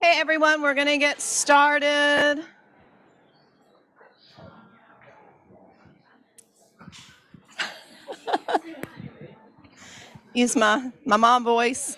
Hey everyone, we're gonna get started. Use my mom voice.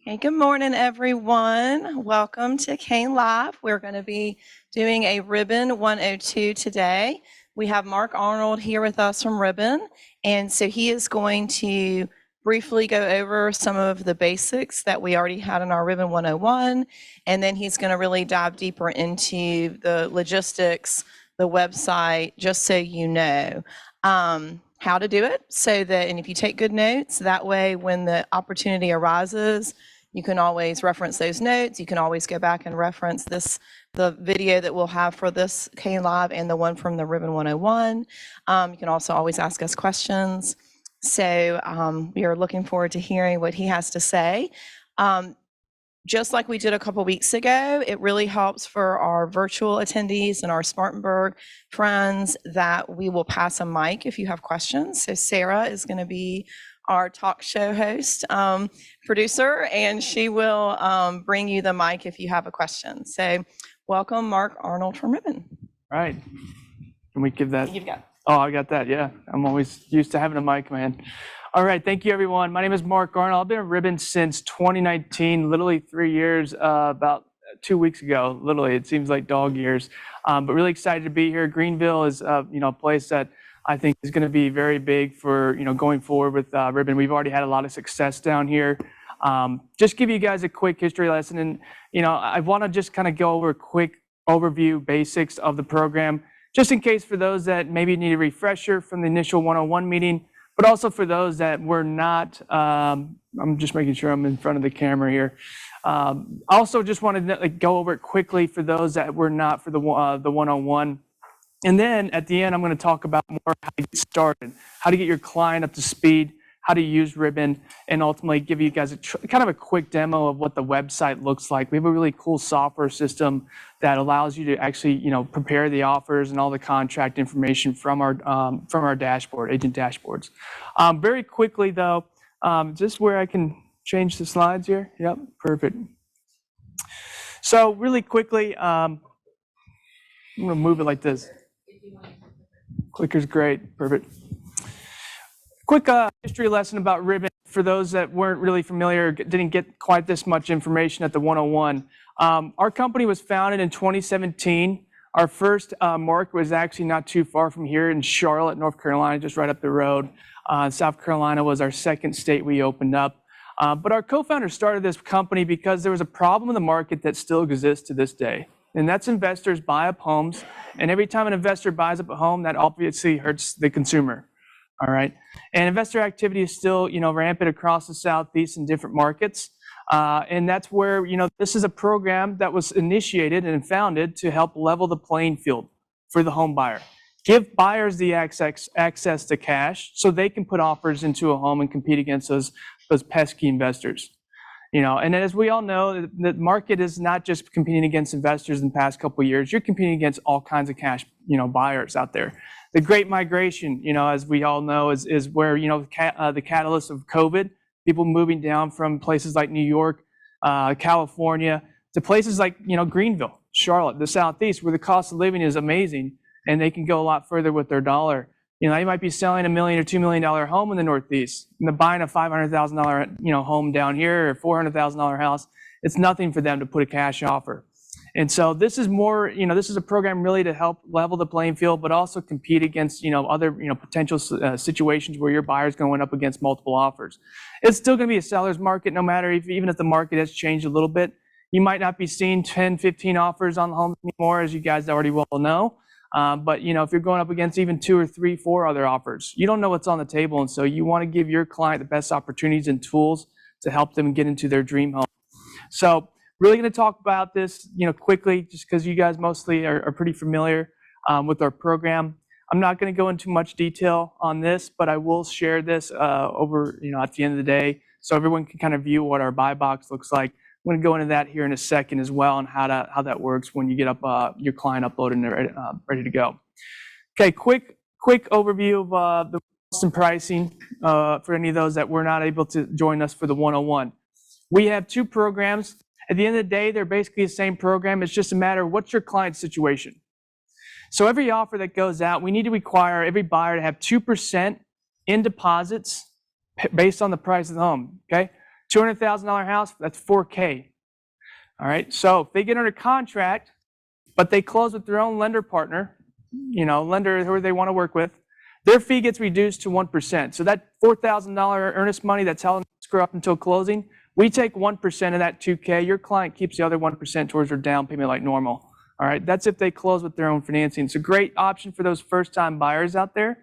Hey, good morning everyone. Welcome to Caine Live. We're going to be doing a Ribbon 102 today. We have Mark Arnold here with us from Ribbon, and so he is going to briefly go over some of the basics that we already had in our Ribbon 101, and then he's going to really dive deeper into the logistics, the website, just so you know how to do it, so that, and if you take good notes, that way when the opportunity arises, you can always reference those notes. You can always go back and reference the video that we'll have for this Caine Live and the one from the Ribbon 101. You can also always ask us questions. So we are looking forward to hearing what he has to say. Just like we did a couple weeks ago, it really helps for our virtual attendees and our Spartanburg friends that we will pass a mic if you have questions. So Sarah is going to be our talk show host, producer, and she will bring you the mic if you have a question. So welcome, Mark Arnold from Ribbon. All right. Can we give that? You've got. Oh, I got that. Yeah. I'm always used to having a mic, man. All right. Thank you, everyone. My name is Mark Arnold. I've been at Ribbon since 2019, literally 3 years, about 2 weeks ago. Literally, it seems like dog years. But really excited to be here. Greenville is, a place that I think is going to be very big for, going forward with Ribbon. We've already had a lot of success down here. Just give you guys a quick history lesson. And, I want to just kind of go over a quick overview, basics of the program, just in case for those that maybe need a refresher from the initial 101 meeting, but also for those that were not, I'm just making sure I'm in front of the camera here. Also just wanted to go over it quickly for those that were not for the 101. And then at the end, I'm going to talk about more how to get started, how to get your client up to speed, how to use Ribbon, and ultimately give you guys kind of a quick demo of what the website looks like. We have a really cool software system that allows you to actually, prepare the offers and all the contract information from our dashboard, agent dashboards. Very quickly though, just where I can change the slides here. Yep, perfect. So really quickly, I'm going to move it like this. Clicker's great, perfect. Quick history lesson about Ribbon for those that weren't really familiar, didn't get quite this much information at the 101. Our company was founded in 2017. Our first market was actually not too far from here in Charlotte, North Carolina, just right up the road. South Carolina was our second state we opened up. But our co-founder started this company because there was a problem in the market that still exists to this day. And that's investors buy up homes. And every time an investor buys up a home, that obviously hurts the consumer. All right. And investor activity is still, rampant across the Southeast in different markets. And that's where, this is a program that was initiated and founded to help level the playing field for the home buyer. Give buyers the access to cash so they can put offers into a home and compete against those pesky investors. And as we all know, the market is not just competing against investors in the past couple of years. You're competing against all kinds of cash, buyers out there. The Great Migration, as we all know, is where, the catalyst of COVID, people moving down from places like New York, California, to places like, Greenville, Charlotte, the Southeast, where the cost of living is amazing, and they can go a lot further with their dollar. They might be selling $1 million or $2 million home in the Northeast, and they're buying a $500,000, home down here, or $400,000 house. It's nothing for them to put a cash offer. And so this is more, this is a program really to help level the playing field, but also compete against, other, potential situations where your buyer's going up against multiple offers. It's still going to be a seller's market, no matter even if the market has changed a little bit. You might not be seeing 10, 15 offers on the home anymore, as you guys already well know. But if you're going up against even 2 or 3, 4 other offers, you don't know what's on the table. And so you want to give your client the best opportunities and tools to help them get into their dream home. So really going to talk about this, quickly, just because you guys mostly are pretty familiar with our program. I'm not going to go into much detail on this, but I will share this over, at the end of the day, so everyone can kind of view what our buy box looks like. I'm going to go into that here in a second as well, and how that works when you get up your client uploaded and ready to go. Okay, quick overview of some pricing for any of those that were not able to join us for the 101. We have 2 programs. At the end of the day, they're basically the same program. It's just a matter of what's your client's situation. So every offer that goes out, we need to require every buyer to have 2% in deposits based on the price of the home, okay? $200,000 house, that's $4K. All right, so if they get under contract, but they close with their own lender partner, lender who they want to work with, their fee gets reduced to 1%. So that $4,000 earnest money that's held in escrow up until closing, we take 1% of that $2K. Your client keeps the other 1% towards their down payment like normal. All right, that's if they close with their own financing. It's a great option for those first-time buyers out there.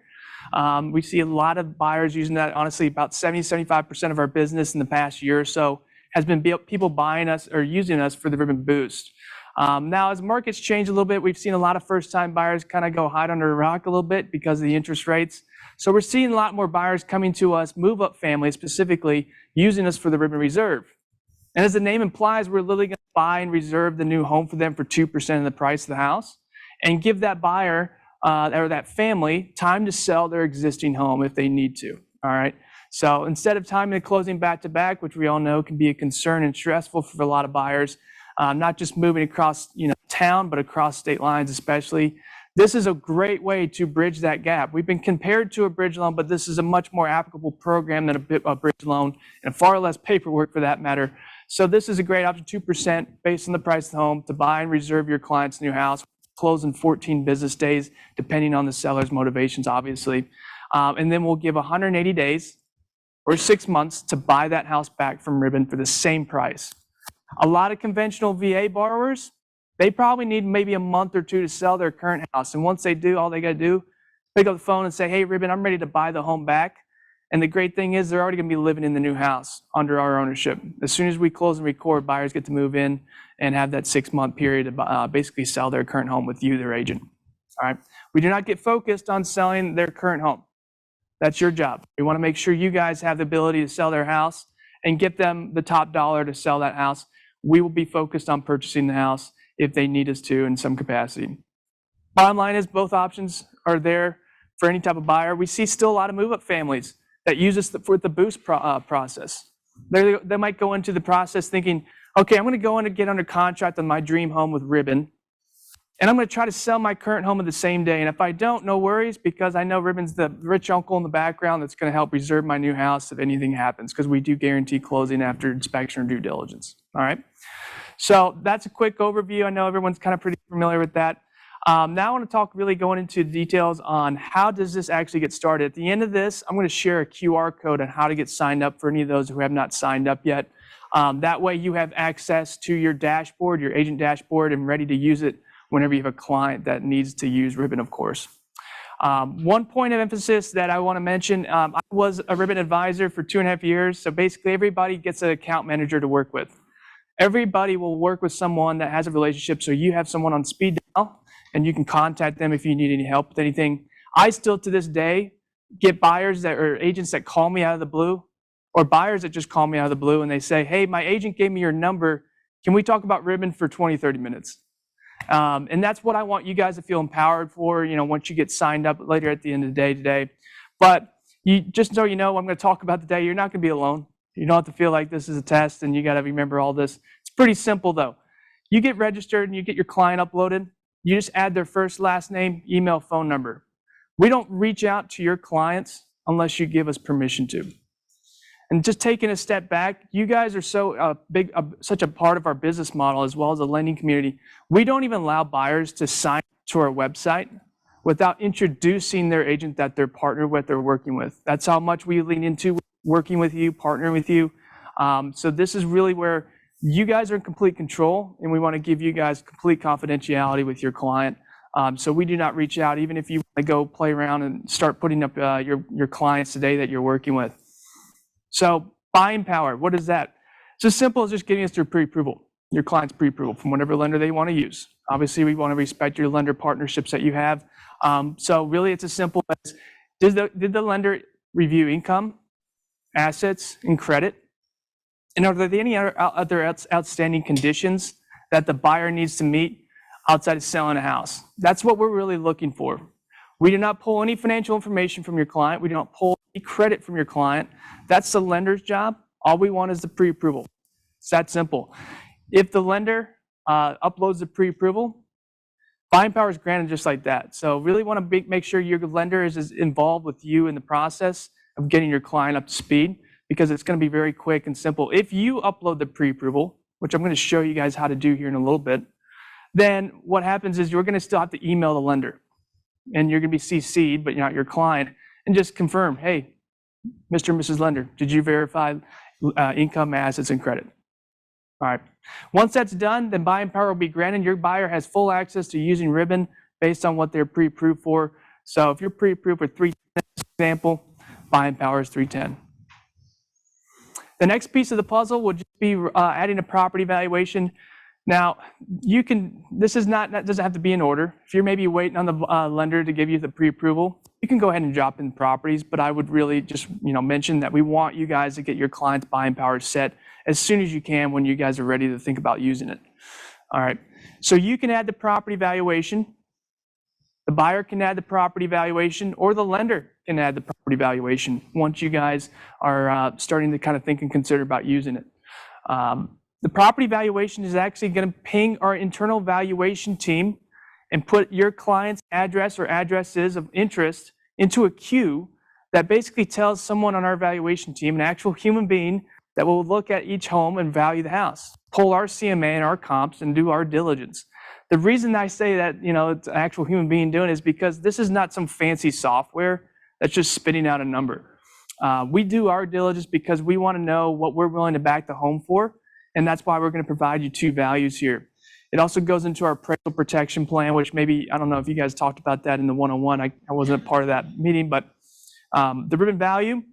We see a lot of buyers using that. Honestly, about 75% of our business in the past year or so has been people buying us or using us for the Ribbon Boost. Now, as markets change a little bit, we've seen a lot of first-time buyers kind of go hide under a rock a little bit because of the interest rates. So we're seeing a lot more buyers coming to us, move-up families specifically, using us for the Ribbon Reserve. And as the name implies, we're literally going to buy and reserve the new home for them for 2% of the price of the house and give that buyer or that family time to sell their existing home if they need to. All right. So instead of timing the closing back to back, which we all know can be a concern and stressful for a lot of buyers, not just moving across town, but across state lines especially, this is a great way to bridge that gap. We've been compared to a bridge loan, but this is a much more applicable program than a bridge loan and far less paperwork for that matter. So this is a great option, 2% based on the price of the home to buy and reserve your client's new house, close in 14 business days, depending on the seller's motivations, obviously. And then we'll give 180 days or 6 months to buy that house back from Ribbon for the same price. A lot of conventional VA borrowers, they probably need maybe a month or 2 to sell their current house. And once they do, all they got to do, pick up the phone and say, hey, Ribbon, I'm ready to buy the home back. And the great thing is they're already going to be living in the new house under our ownership. As soon as we close and record, buyers get to move in and have that 6-month period to basically sell their current home with you, their agent. All right. We do not get focused on selling their current home. That's your job. We want to make sure you guys have the ability to sell their house and get them the top dollar to sell that house. We will be focused on purchasing the house if they need us to in some capacity. Bottom line is both options are there for any type of buyer. We see still a lot of move-up families that use us for the boost process. They might go into the process thinking, okay, I'm going to go in and get under contract on my dream home with Ribbon, and I'm going to try to sell my current home in the same day. And if I don't, no worries, because I know Ribbon's the rich uncle in the background that's going to help reserve my new house if anything happens, because we do guarantee closing after inspection or due diligence. All right. So that's a quick overview. I know everyone's kind of pretty familiar with that. Now I want to talk really going into details on how does this actually get started. At the end of this, I'm going to share a QR code on how to get signed up for any of those who have not signed up yet. That way you have access to your dashboard, your agent dashboard, and ready to use it whenever you have a client that needs to use Ribbon, of course. One point of emphasis that I want to mention, I was a Ribbon advisor for 2.5 years. So basically everybody gets an account manager to work with. Everybody will work with someone that has a relationship. So you have someone on speed dial and you can contact them if you need any help with anything. I still to this day get buyers that or agents that call me out of the blue, or buyers that just call me out of the blue and they say, hey, my agent gave me your number. Can we talk about Ribbon for 20, 30 minutes? And that's what I want you guys to feel empowered for, once you get signed up later at the end of the day today. But you just so you know, I'm going to talk about today. You're not going to be alone. You don't have to feel like this is a test and you got to remember all this. It's pretty simple though. You get registered and you get your client uploaded. You just add their first, last name, email, phone number. We don't reach out to your clients unless you give us permission to. And just taking a step back, you guys are so such a part of our business model as well as the lending community. We don't even allow buyers to sign to our website without introducing their agent that they're partnered with or working with. That's how much we lean into working with you, partnering with you. So this is really where you guys are in complete control, and we want to give you guys complete confidentiality with your client. So we do not reach out, even if you want to go play around and start putting up your clients today that you're working with. So buying power, what is that? It's as simple as just getting us their pre-approval, your client's pre-approval from whatever lender they want to use. Obviously, we want to respect your lender partnerships that you have. So really, it's as simple as, did the lender review income, assets, and credit? And are there any other outstanding conditions that the buyer needs to meet outside of selling a house? That's what we're really looking for. We do not pull any financial information from your client. We do not pull any credit from your client. That's the lender's job. All we want is the pre-approval. It's that simple. If the lender uploads the pre-approval, buying power is granted just like that. So really want to make sure your lender is as involved with you in the process of getting your client up to speed, because it's going to be very quick and simple. If you upload the pre-approval, which I'm going to show you guys how to do here in a little bit, then what happens is you're going to still have to email the lender, and you're going to be CC'd, but you're not your client, and just confirm, hey, Mr. and Mrs. Lender, did you verify income, assets, and credit? All right. Once that's done, then buying power will be granted. Your buyer has full access to using Ribbon based on what they're pre-approved for. So if you're pre-approved for 310, for example, buying power is 310. The next piece of the puzzle would just be adding a property valuation. Now, this doesn't have to be in order. If you're maybe waiting on the lender to give you the pre-approval, you can go ahead and drop in properties, but I would really just mention that we want you guys to get your client's buying power set as soon as you can when you guys are ready to think about using it. All right, so you can add the property valuation, the buyer can add the property valuation, or the lender can add the property valuation once you guys are starting to kind of think and consider about using it. The property valuation is actually going to ping our internal valuation team and put your client's address or addresses of interest into a queue that basically tells someone on our valuation team, an actual human being, that will look at each home and value the house, pull our CMA and our comps and do our diligence. The reason I say that, it's an actual human being doing it is because this is not some fancy software that's just spitting out a number. We do our diligence because we want to know what we're willing to back the home for, and that's why we're going to provide you two values here. It also goes into our appraisal protection plan, which maybe, I don't know if you guys talked about that in the one-on-one. I wasn't a part of that meeting, but the Ribbon value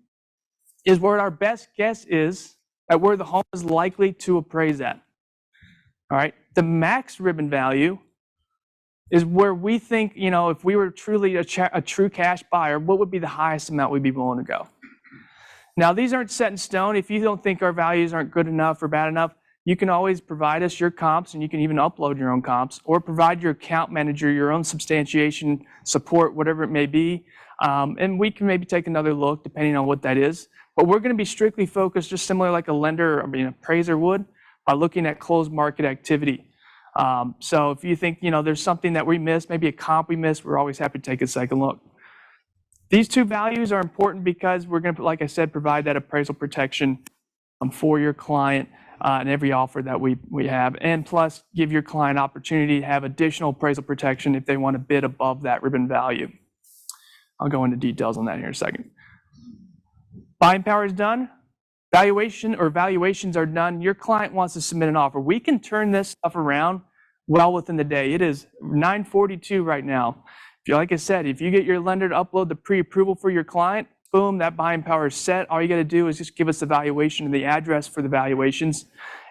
is where our best guess is at where the home is likely to appraise at. All right. The max Ribbon value is where we think, if we were truly a true cash buyer, what would be the highest amount we'd be willing to go? Now, these aren't set in stone. If you don't think our values aren't good enough or bad enough, you can always provide us your comps, and you can even upload your own comps, or provide your account manager your own substantiation support, whatever it may be, and we can maybe take another look depending on what that is. But we're going to be strictly focused, just similar like a lender or an appraiser would, by looking at closed market activity. So if you think there's something that we missed, maybe a comp we missed, we're always happy to take a second look. These two values are important because we're going to, like I said, provide that appraisal protection for your client in every offer that we have, and plus give your client opportunity to have additional appraisal protection if they want to bid above that Ribbon value. I'll go into details on that here in a second. Buying power is done. Valuations are done. Your client wants to submit an offer. We can turn this stuff around well within the day. It is 9:42 right now. Like I said, if you get your lender to upload the pre-approval for your client, boom, that buying power is set. All you got to do is just give us the valuation and the address for the valuations,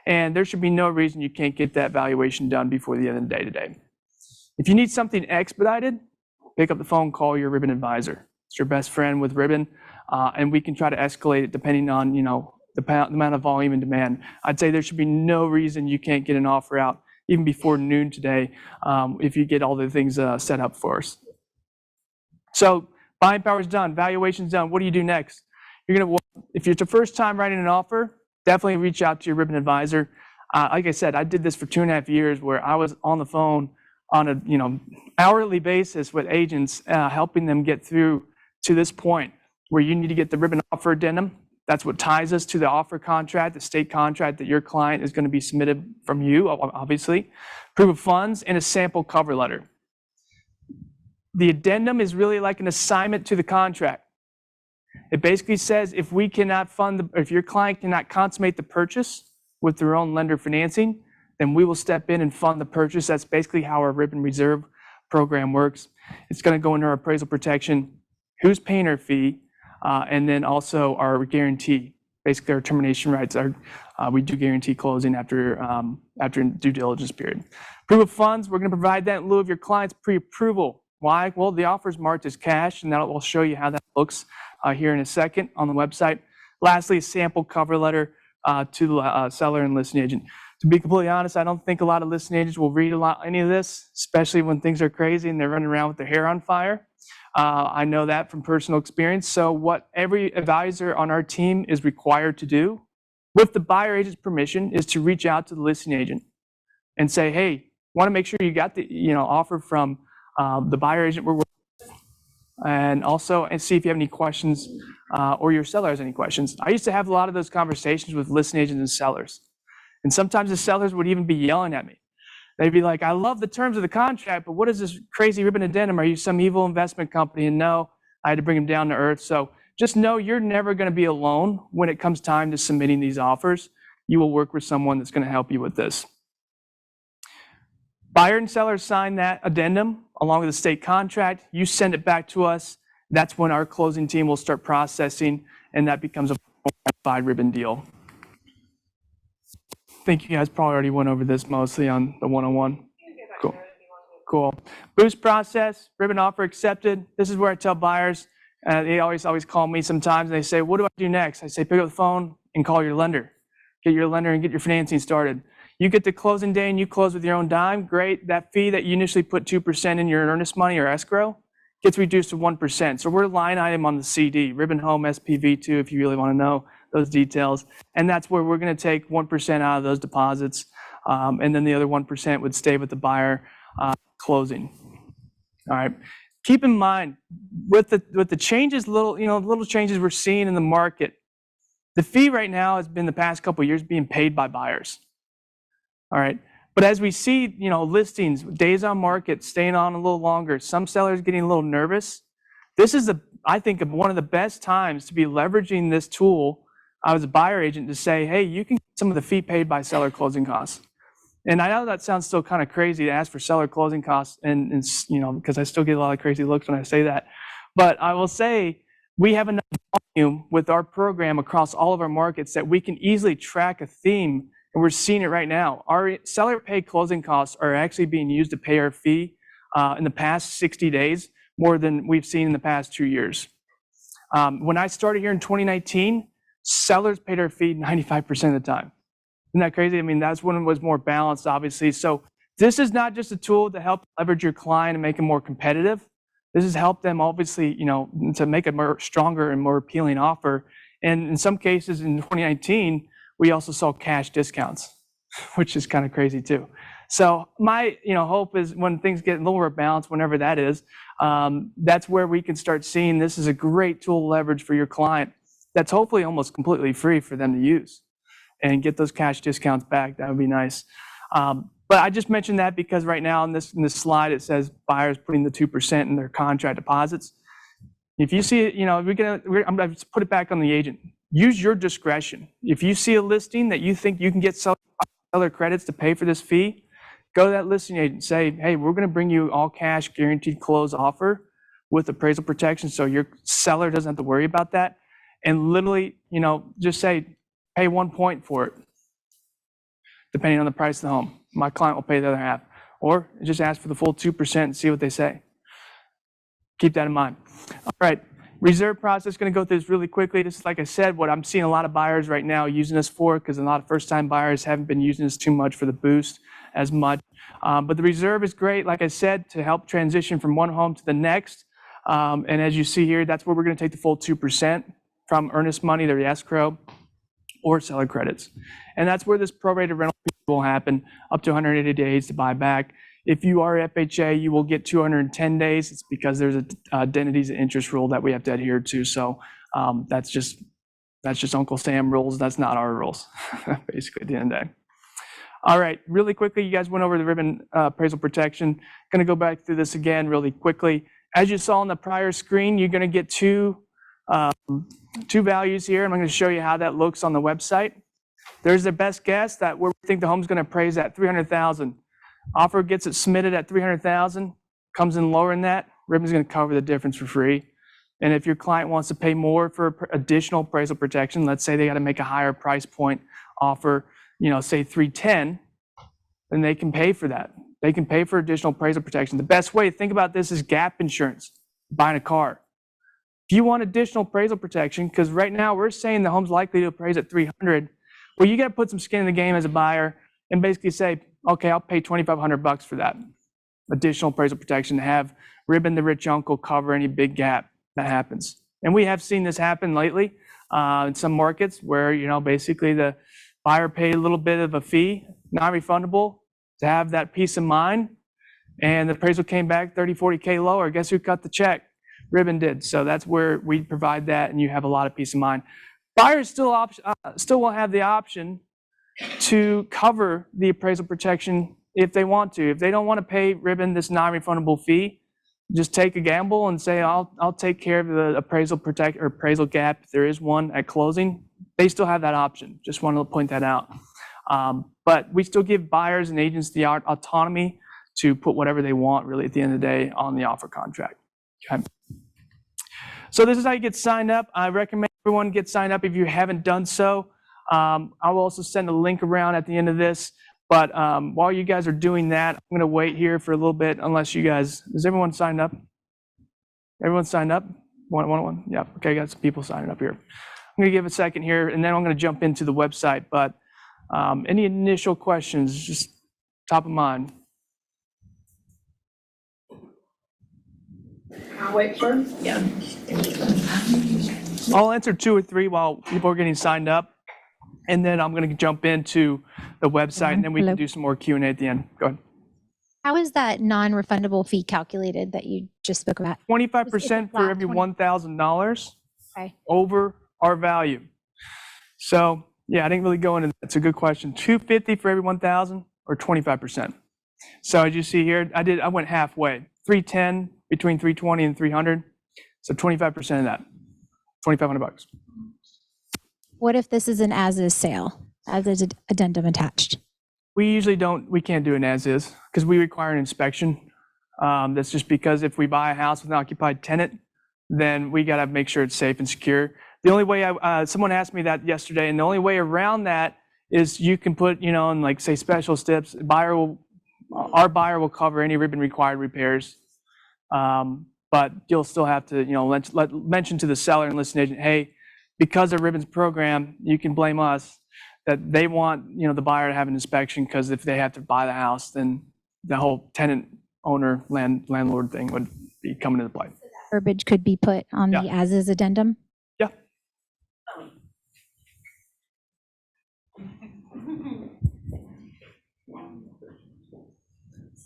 and there should be no reason you can't get that valuation done before the end of the day today. If you need something expedited, pick up the phone, call your Ribbon advisor. It's your best friend with Ribbon, and we can try to escalate it depending on the amount of volume and demand. I'd say there should be no reason you can't get an offer out even before noon today if you get all the things set up for us. So buying power is done, valuation's done. What do you do next? If it's your first time writing an offer, definitely reach out to your Ribbon advisor. Like I said, I did this for 2.5 years, where I was on the phone on a hourly basis with agents, helping them get through to this point where you need to get the Ribbon offer addendum. That's what ties us to the offer contract, the state contract that your client is going to be submitted from you, obviously, proof of funds, and a sample cover letter. The addendum is really like an assignment to the contract. It basically says if your client cannot consummate the purchase with their own lender financing, then we will step in and fund the purchase. That's basically how our Ribbon Reserve program works. It's going to go into our appraisal protection, who's paying our fee, and then also our guarantee, basically our termination rights. We do guarantee closing after due diligence period. Proof of funds, we're going to provide that in lieu of your client's pre-approval. Why? Well, the offer is marked as cash, and we'll show you how that looks here in a second on the website. Lastly, a sample cover letter to the seller and listing agent. To be completely honest, I don't think a lot of listing agents will read any of this, especially when things are crazy and they're running around with their hair on fire. I know that from personal experience. So what every advisor on our team is required to do, with the buyer agent's permission, is to reach out to the listing agent and say, hey, want to make sure you got the offer from the buyer agent we're working with, and also see if you have any questions or your seller has any questions. I used to have a lot of those conversations with listing agents and sellers. And sometimes the sellers would even be yelling at me. They'd be like, I love the terms of the contract, but what is this crazy ribbon addendum? Are you some evil investment company? And no, I had to bring them down to earth. So just know you're never going to be alone when it comes time to submitting these offers. You will work with someone that's going to help you with this. Buyer and seller sign that addendum along with the state contract. You send it back to us. That's when our closing team will start processing, and that becomes a bona ribbon deal. I think you guys probably already went over this mostly on the one-on-one. Cool. Boost process, ribbon offer accepted. This is where I tell buyers, they always call me sometimes, and they say, what do I do next? I say, pick up the phone and call your lender. Get your lender and get your financing started. You get to closing day and you close with your own dime, great. That fee that you initially put 2% in your earnest money or escrow gets reduced to 1%. So we're line item on the CD, Ribbon Home SPV2, if you really want to know those details. And that's where we're going to take 1% out of those deposits. And then the other 1% would stay with the buyer closing. All right. Keep in mind, with the changes, little changes we're seeing in the market, the fee right now has been the past couple of years being paid by buyers. All right. But as we see, listings, days on market, staying on a little longer, some sellers getting a little nervous. This is, I think, one of the best times to be leveraging this tool as a buyer agent to say, hey, you can get some of the fee paid by seller closing costs. And I know that sounds still kind of crazy to ask for seller closing costs, and because I still get a lot of crazy looks when I say that. But I will say we have enough volume with our program across all of our markets that we can easily track a theme, and we're seeing it right now. Our seller pay closing costs are actually being used to pay our fee in the past 60 days, more than we've seen in the past 2 years. When I started here in 2019, sellers paid our fee 95% of the time. Isn't that crazy? I mean, that's when it was more balanced, obviously. So this is not just a tool to help leverage your client and make them more competitive. This has helped them, obviously, to make a more stronger and more appealing offer. And in some cases in 2019, we also saw cash discounts, which is kind of crazy too. So my hope is when things get a little more balanced, whenever that is, that's where we can start seeing this is a great tool to leverage for your client. That's hopefully almost completely free for them to use and get those cash discounts back. That would be nice. But I just mentioned that because right now in this slide, it says buyers putting the 2% in their contract deposits. If you see it, I'm going to put it back on the agent. Use your discretion. If you see a listing that you think you can get seller credits to pay for this fee, go to that listing agent and say, hey, we're going to bring you all cash guaranteed close offer with appraisal protection so your seller doesn't have to worry about that. And literally, just say, pay 1 point for it, depending on the price of the home. My client will pay the other half. Or just ask for the full 2% and see what they say. Keep that in mind. All right, reserve process, going to go through this really quickly. This is, like I said, what I'm seeing a lot of buyers right now using this for, because a lot of first-time buyers haven't been using this too much for the boost as much. But the reserve is great, like I said, to help transition from one home to the next. And as you see here, that's where we're going to take the full 2% from earnest money, the escrow, or seller credits. And that's where this prorated rental will happen, up to 180 days to buy back. If you are FHA, you will get 210 days. It's because there's a identities and interest rule that we have to adhere to. So that's just Uncle Sam rules. That's not our rules, basically, at the end of the day. All right, really quickly, you guys went over the ribbon appraisal protection. Going to go back through this again really quickly. As you saw on the prior screen, you're going to get two values here. I'm going to show you how that looks on the website. There's their best guess that where we think the home's going to appraise at $300,000. Offer gets it submitted at $300,000, comes in lower than that, Ribbon's going to cover the difference for free. And if your client wants to pay more for additional appraisal protection, let's say they got to make a higher price point offer, say $310,000, then they can pay for that. They can pay for additional appraisal protection. The best way to think about this is gap insurance, buying a car. If you want additional appraisal protection, because right now we're saying the home's likely to appraise at $300,000, well, you got to put some skin in the game as a buyer and basically say, okay, I'll pay $2,500 for that additional appraisal protection to have ribbon the rich uncle cover any big gap that happens. And we have seen this happen lately in some markets where, basically the buyer paid a little bit of a fee, non-refundable, to have that peace of mind. And the appraisal came back 30, 40K lower. Guess who cut the check? Ribbon did. So that's where we provide that, and you have a lot of peace of mind. Buyers still will have the option to cover the appraisal protection if they want to. If they don't want to pay Ribbon this non-refundable fee, just take a gamble and say, I'll take care of the appraisal gap if there is one at closing. They still have that option. Just wanted to point that out. But we still give buyers and agents the autonomy to put whatever they want, really, at the end of the day, on the offer contract. Okay. So this is how you get signed up. I recommend everyone get signed up if you haven't done so. I will also send a link around at the end of this. But while you guys are doing that, I'm going to wait here for a little bit, unless you guys, is everyone signed up? Everyone signed up? One? Yeah, okay, got some people signing up here. I'm going to give a second here, and then I'm going to jump into the website. But any initial questions, just top of mind? I'll wait for, yeah. I'll answer 2 or 3 while people are getting signed up. And then I'm going to jump into the website, and then we can do some more Q&A at the end. Go ahead. How is that non-refundable fee calculated that you just spoke about? 25% for every $1,000 over our value. So, yeah, I didn't really go into that. It's a good question. $250 for every 1,000 or 25%. So as you see here, I went halfway. 310 between 320 and 300. So 25% of that, $2,500. What if this is an as-is sale, as an addendum attached? We can't do an as-is because we require an inspection. That's just because if we buy a house with an occupied tenant, then we got to make sure it's safe and secure. The only way someone asked me that yesterday, and the only way around that is you can put, in like say special steps, our buyer will cover any ribbon required repairs. But you'll still have to, mention to the seller and listing agent, hey, because of Ribbon's program, you can blame us that they want, the buyer to have an inspection, because if they have to buy the house, then the whole tenant owner landlord thing would be coming into play. Verbiage could be put on the as-is addendum? Yeah.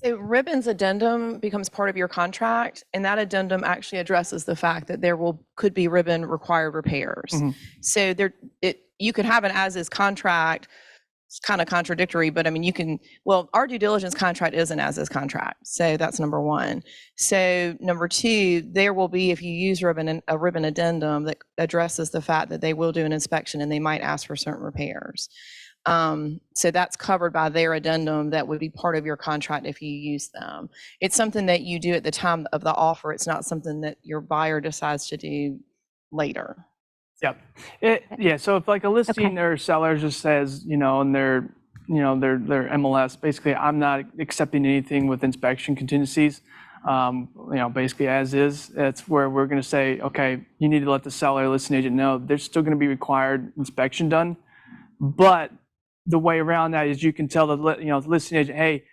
So Ribbon's addendum becomes part of your contract, and that addendum actually addresses the fact that there could be Ribbon required repairs. Mm-hmm. So you could have an as-is contract. It's kind of contradictory, but I mean, our due diligence contract is an as-is contract. So that's number one. So number two, there will be, if you use a Ribbon addendum that addresses the fact that they will do an inspection and they might ask for certain repairs. So that's covered by their addendum. That would be part of your contract if you use them. It's something that you do at the time of the offer. It's not something that your buyer decides to do later. Yep. So if like a listing or seller just says, in their MLS, basically, I'm not accepting anything with inspection contingencies, basically as is, that's where we're going to say, okay, you need to let the seller, listing agent know there's still going to be required inspection done. But the way around that is you can tell the listing agent, hey,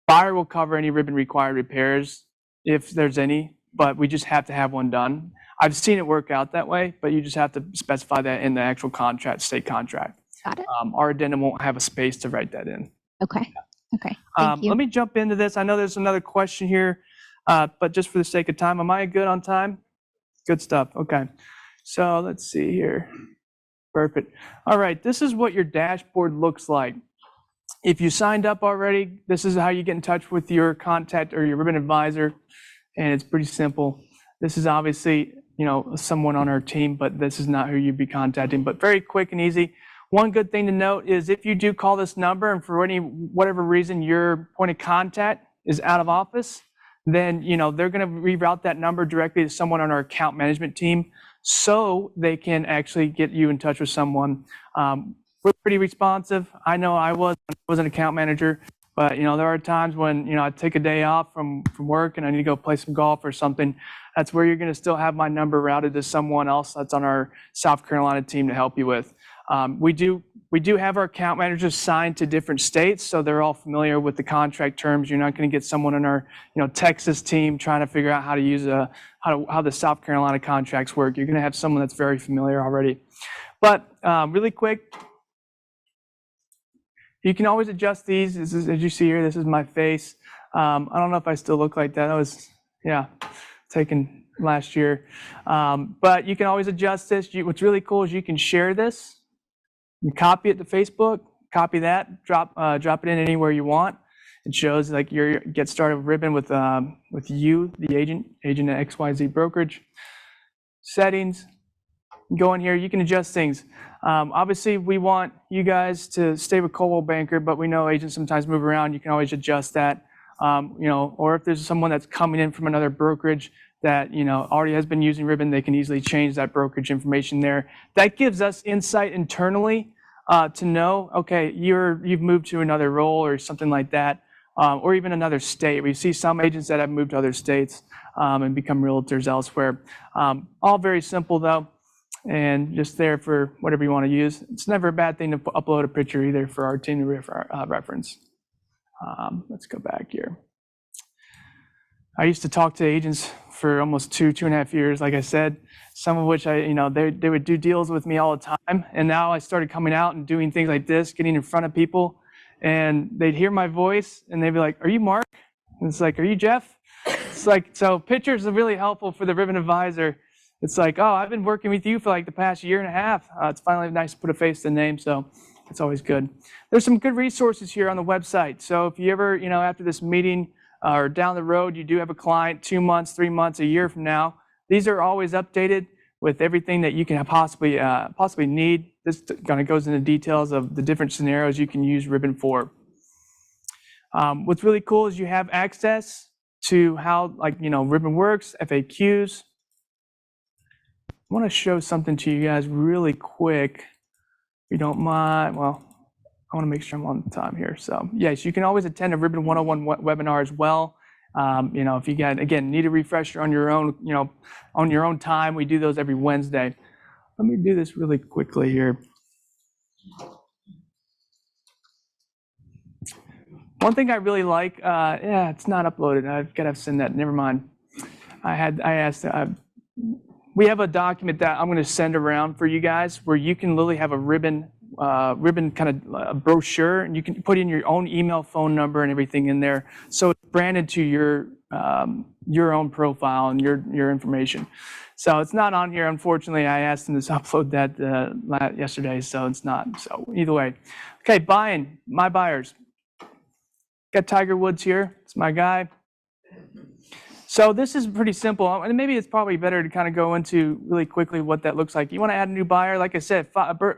buyer will cover any Ribbon required repairs if there's any, but we just have to have one done. I've seen it work out that way, but you just have to specify that in the actual contract, state contract. Got it. Our addendum won't have a space to write that in. Okay. Thank you. Let me jump into this. I know there's another question here, but just for the sake of time, am I good on time? Good stuff. Okay. So let's see here. Perfect. All right. This is what your dashboard looks like. If you signed up already, this is how you get in touch with your contact or your Ribbon advisor, and it's pretty simple. This is obviously, someone on our team, but this is not who you'd be contacting, but very quick and easy. One good thing to note is if you do call this number and for whatever reason your point of contact is out of office, then, they're going to reroute that number directly to someone on our account management team so they can actually get you in touch with someone. We're pretty responsive. I know I was an account manager, but, there are times when, I take a day off from work and I need to go play some golf or something. That's where you're going to still have my number routed to someone else that's on our South Carolina team to help you with. We do We do have our account managers signed to different states, so they're all familiar with the contract terms. You're not going to get someone in our, Texas team trying to figure out how to use how the South Carolina contracts work. You're going to have someone that's very familiar already. But really quick, you can always adjust these. This is, as you see here, this is my face. I don't know if I still look like that. That was, taken last year. But you can always adjust this. What's really cool is you can share this. You copy it to Facebook, copy that, drop it in anywhere you want. It shows like your get started ribbon with you, the agent at XYZ brokerage. Settings. Go in here. You can adjust things. Obviously, we want you guys to stay with Coldwell Banker, but we know agents sometimes move around. You can always adjust that. Or if there's someone that's coming in from another brokerage that already has been using ribbon, they can easily change that brokerage information there. That gives us insight internally to know, okay, you've moved to another role or something like that, or even another state. We see some agents that have moved to other states and become realtors elsewhere. All very simple though, and just there for whatever you want to use. It's never a bad thing to upload a picture either for our team to reference. Let's go back here. I used to talk to agents for almost 2.5 years, like I said, some of which they would do deals with me all the time. And now I started coming out and doing things like this, getting in front of people, and they'd hear my voice and they'd be like, "Are you Mark?" And it's like, "Are you Jeff?" It's like, so pictures are really helpful for the ribbon advisor. It's like, "Oh, I've been working with you for like the past 1.5 years. It's finally nice to put a face to the name." So it's always good. There's some good resources here on the website. So if you ever, after this meeting or down the road, you do have a client 2 months, 3 months, a year from now, these are always updated with everything that you can possibly need. This kind of goes into details of the different scenarios you can use ribbon for. What's really cool is you have access to how ribbon works, FAQs. I want to show something to you guys really quick, if you don't mind. Well, I want to make sure I'm on time here. So yes, you can always attend a Ribbon 101 webinar as well. If you need a refresher on your own time, we do those every Wednesday. Let me do this really quickly here. One thing I really like, it's not uploaded. I've got to send that. Never mind. We have a document that I'm going to send around for you guys where you can literally have a ribbon kind of brochure, and you can put in your own email, phone number, and everything in there. So it's branded to your own profile and your information. So it's not on here, unfortunately. I asked them to upload that yesterday, so it's not. So either way, okay, buying, my buyers. Got Tiger Woods here. It's my guy. So this is pretty simple, and maybe it's probably better to kind of go into really quickly what that looks like. You want to add a new buyer, like I said,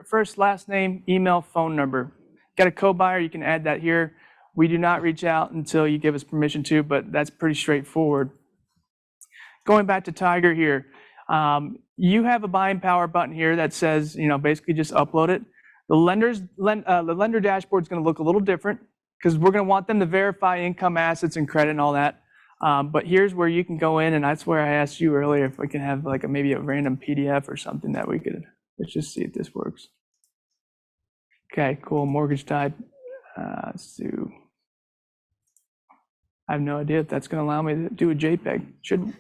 first, last name, email, phone number. Got a co-buyer, you can add that here. We do not reach out until you give us permission to, but that's pretty straightforward. Going back to Tiger here, you have a buying power button here that says, basically just upload it. The lender dashboard is going to look a little different because we're going to want them to verify income, assets, and credit and all that. But here's where you can go in, and that's where I asked you earlier if we can have maybe a random PDF or something that we could. Let's just see if this works. Okay, cool. Mortgage type. So I have no idea if that's going to allow me to do a JPEG.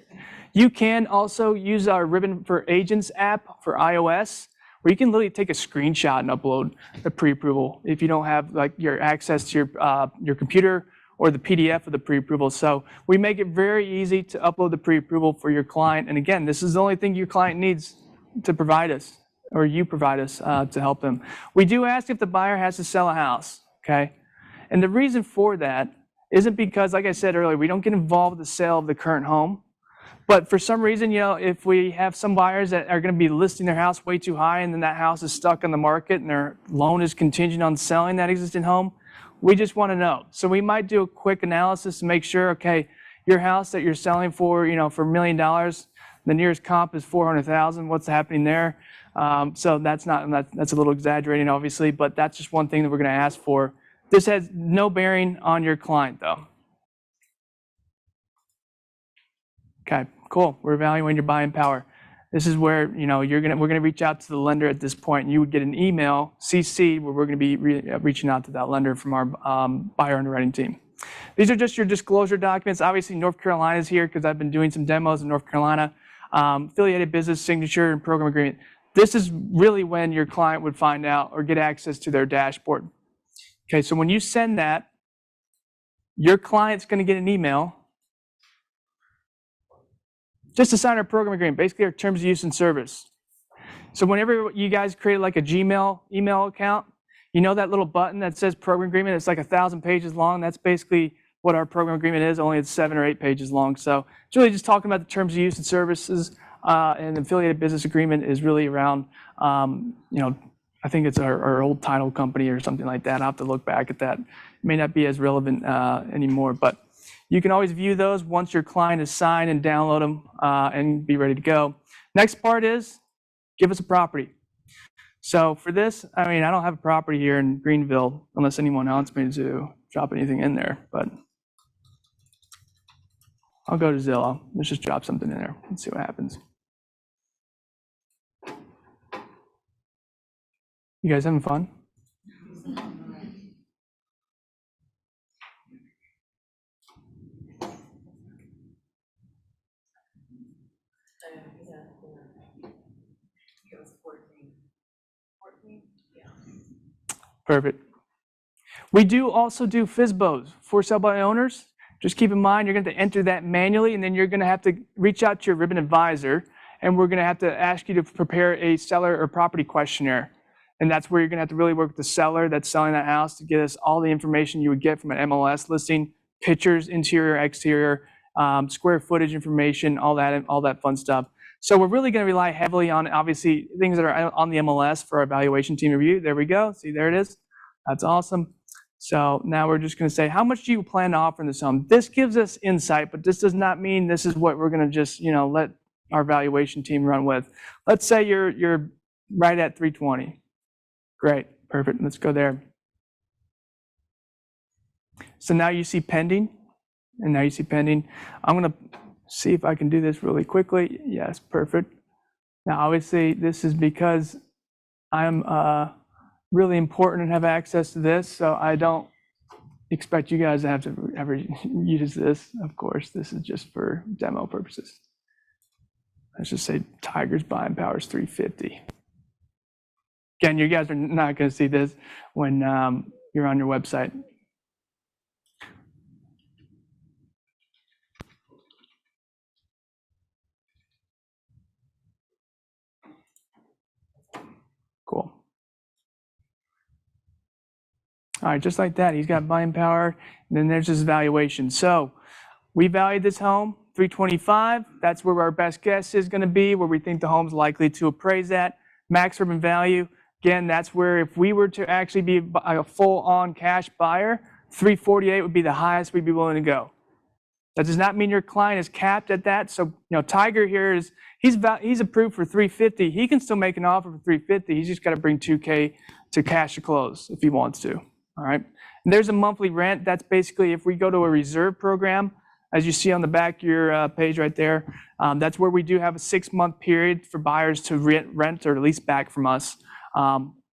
You can also use our Ribbon for Agents app for iOS, where you can literally take a screenshot and upload the pre-approval if you don't have your access to your computer or the PDF of the pre-approval. So we make it very easy to upload the pre-approval for your client. And again, this is the only thing your client needs to provide us, or you provide us to help them. We do ask if the buyer has to sell a house, okay? And the reason for that isn't because, like I said earlier, we don't get involved with the sale of the current home. But for some reason, if we have some buyers that are going to be listing their house way too high and then that house is stuck on the market and their loan is contingent on selling that existing home, we just want to know. So we might do a quick analysis to make sure, okay, your house that you're selling for, for $1 million, the nearest comp is 400,000. What's happening there? So that's a little exaggerating, obviously, but that's just one thing that we're going to ask for. This has no bearing on your client, though. Okay, cool. We're evaluating your buying power. This is where we're going to reach out to the lender at this point, and you would get an email CC where we're going to be reaching out to that lender from our buyer underwriting team. These are just your disclosure documents. Obviously, North Carolina is here because I've been doing some demos in North Carolina. Affiliated business signature and program agreement. This is really when your client would find out or get access to their dashboard. Okay, so when you send that, your client's going to get an email just to sign our program agreement, basically our terms of use and service. So whenever you guys create like a Gmail email account, you know that little button that says program agreement? It's like 1,000 pages long. That's basically what our program agreement is, only it's 7 or 8 pages long. So it's really just talking about the terms of use and services, and the affiliated business agreement is really around, I think it's our old title company or something like that. I'll have to look back at that. It may not be as relevant anymore, but you can always view those once your client is signed and download them and be ready to go. Next part is give us a property. So for this, I don't have a property here in Greenville unless anyone wants me to drop anything in there, but I'll go to Zillow. Let's just drop something in there and see what happens. You guys having fun? Perfect. We do also do FSBOs, for sale by owners. Just keep in mind, you're going to have to enter that manually, and then you're going to have to reach out to your Ribbon advisor, and we're going to have to ask you to prepare a seller or property questionnaire. And that's where you're going to have to really work with the seller that's selling that house to get us all the information you would get from an MLS listing, pictures, interior, exterior, square footage information, all that fun stuff. So we're really going to rely heavily on, obviously, things that are on the MLS for our evaluation team review. There we go. See, there it is. That's awesome. So now we're just going to say, how much do you plan to offer in this home? This gives us insight, but this does not mean this is what we're going to just, let our evaluation team run with. Let's say you're right at 320. Great, perfect. Let's go there. So now you see pending, and now you see pending. I'm going to see if I can do this really quickly. Yes, perfect. Now, obviously, this is because I'm really important and have access to this, so I don't expect you guys to have to ever use this. Of course, this is just for demo purposes. Let's just say Tiger's buying power is 350. Again, you guys are not going to see this when you're on your website. Cool. All right, just like that, he's got buying power, and then there's his valuation. So we valued this home, 325. That's where our best guess is going to be, where we think the home's likely to appraise at. Max urban value, again, that's where if we were to actually be a full-on cash buyer, 348 would be the highest we'd be willing to go. That does not mean your client is capped at that. So, Tiger here he's approved for 350. He can still make an offer for 350. He's just got to bring 2K to cash to close if he wants to. All right. And there's a monthly rent. That's basically if we go to a reserve program, as you see on the back of your page right there, that's where we do have a 6-month period for buyers to rent or lease back from us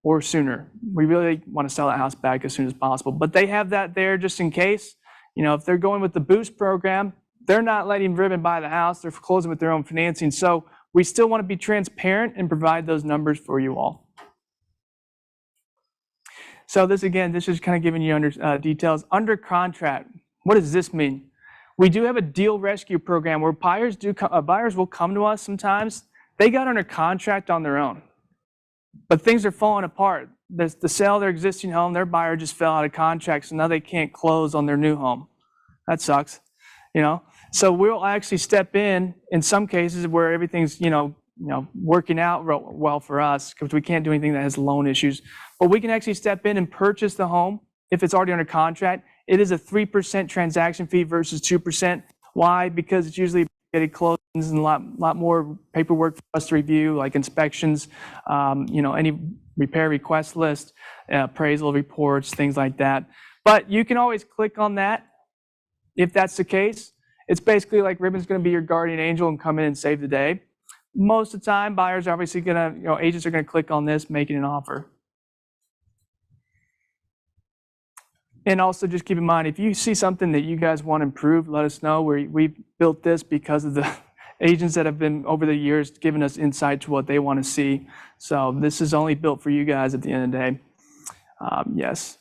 or sooner. We really want to sell that house back as soon as possible. But they have that there just in case. If they're going with the Boost program, they're not letting Ribbon buy the house. They're closing with their own financing. So we still want to be transparent and provide those numbers for you all. So this is kind of giving you details. Under contract, what does this mean? We do have a deal rescue program where buyers will come to us sometimes. They got under contract on their own, but things are falling apart. The sale of their existing home, their buyer just fell out of contract, so now they can't close on their new home. That sucks, So we'll actually step in some cases where everything's, working out well for us because we can't do anything that has loan issues. But we can actually step in and purchase the home if it's already under contract. It is a 3% transaction fee versus 2%. Why? Because it's usually getting closings and a lot more paperwork for us to review, like inspections, any repair request list, appraisal reports, things like that. But you can always click on that if that's the case. It's basically like Ribbon's going to be your guardian angel and come in and save the day. Most of the time, buyers are obviously gonna, agents are gonna click on this, making an offer. And also just keep in mind, if you see something that you guys want to improve, let us know. We built this because of the agents that have been over the years giving us insight to what they want to see. So this is only built for you guys at the end of the day. Yes.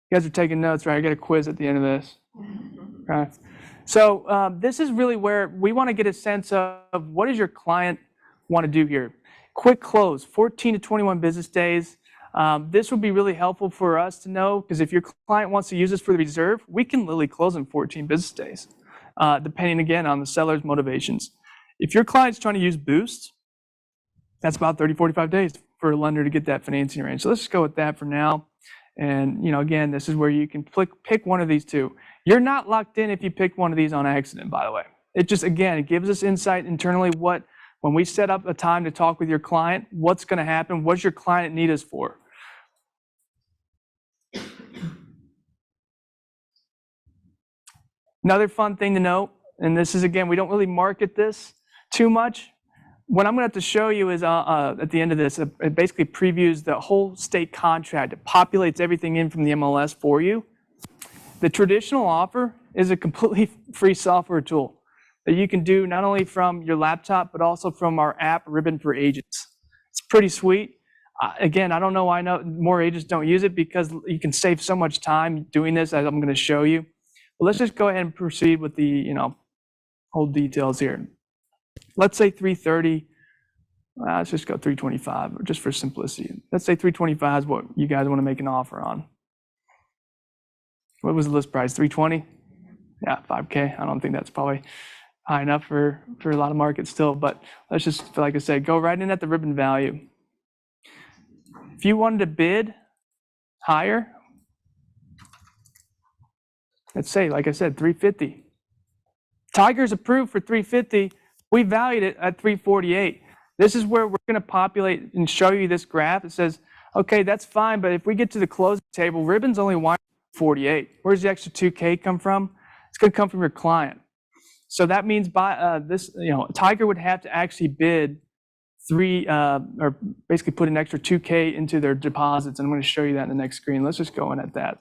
You guys are taking notes, right? I got a quiz at the end of this. Okay. So this is really where we want to get a sense of what does your client want to do here. Quick close, 14 to 21 business days. This would be really helpful for us to know, because if your client wants to use this for the reserve, we can literally close in 14 business days, depending again on the seller's motivations. If your client's trying to use Boost, that's about 30, 45 days for a lender to get that financing arranged. So let's just go with that for now. And again, this is where you can pick one of these two. You're not locked in if you pick one of these on accident, by the way. It just, again, it gives us insight internally when we set up a time to talk with your client, what's going to happen, what's your client need us for. Another fun thing to note, and this is, again, we don't really market this too much. What I'm going to have to show you is at the end of this, it basically previews the whole state contract. It populates everything in from the MLS for you. The traditional offer is a completely free software tool that you can do not only from your laptop, but also from our app, Ribbon for Agents. It's pretty sweet. Again, I don't know why more agents don't use it, because you can save so much time doing this, as I'm going to show you. But let's just go ahead and proceed with the whole details here. Let's say 330. Let's just go 325, just for simplicity. Let's say 325 is what you guys want to make an offer on. What was the list price? 320? Yeah, 5K. I don't think that's probably high enough for a lot of markets still, but let's just, like I said, go right in at the ribbon value. If you wanted to bid higher, let's say, like I said, 350. Tiger's approved for 350. We valued it at 348. This is where we're going to populate and show you this graph. It says, okay, that's fine, but if we get to the closing table, Ribbon's only 148. Where's the extra 2K come from? It's going to come from your client. So that means Tiger would have to actually bid or basically put an extra 2K into their deposits. And I'm going to show you that in the next screen. Let's just go in at that.